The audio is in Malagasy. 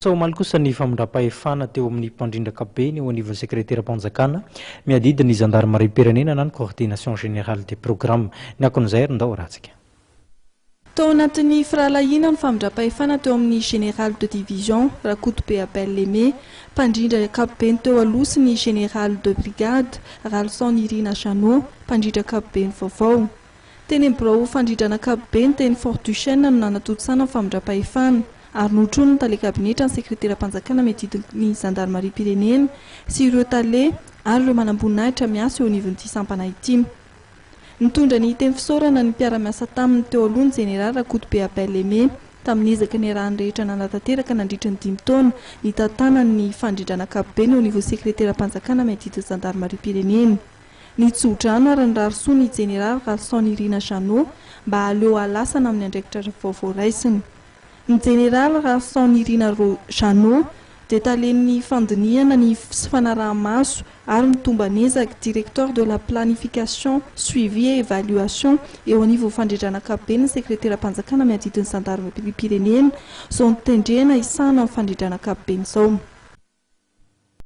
Omaly kosa ny famindram-pahefana teo amin'ny mpandrindrakabe eo anivon'ny sekretera-panjakana miadidy ny gendarmerie-pirenena na ny coordination générale des programmes ny akon'izay arindao ratsika. Tao anatin'ny firalahiana ny famindram-pahefana teo amin'ny général de division Cogp Lemé, mpandrindrakabe teo aloha sy ny général de brigade Ralson Irina Janot, mpandrindrakabe vaovao. Teny Brao fandrindrana kabe teny Fort du Chêne no nanatotsana ny famindram-pahefana. Ary notrony tale kabineta ny sekretera-panjakana miadidiny gendarmerie-pirenena sy ireo tale ary ireo manamboninahitra miasa eo anivon'ity sampana ity. Nitondra ny teny fisaorana ny mpiara-miasa taminy teo aloha ny general Cogp Lemé tamin'ny ezaka ny rahany rehetra nanatanteraka nandritra ny 5 taona ny tantanany fandrindrana kabe eo anivon'ny sekretera-panjakana miadidiny gendarmerie-pirenena. Ny tsodrano ary ny rarisoa ny general Ralson Irina Janot mba aleo alasana amin'ny andraikitra vaovao raisiny. Ny général Ralson Irina Janot dia talen'ny fandiniana ny fanaraha-maso ary mitomban'ezaka directeur de la planification, suivi et évaluation eo anivon'ny fandrindrana kabe ny sekretera-panjakana miadidiny gendarmerie-pirenena izao nitendrena isana amin'ny fandrindrana kabe izao.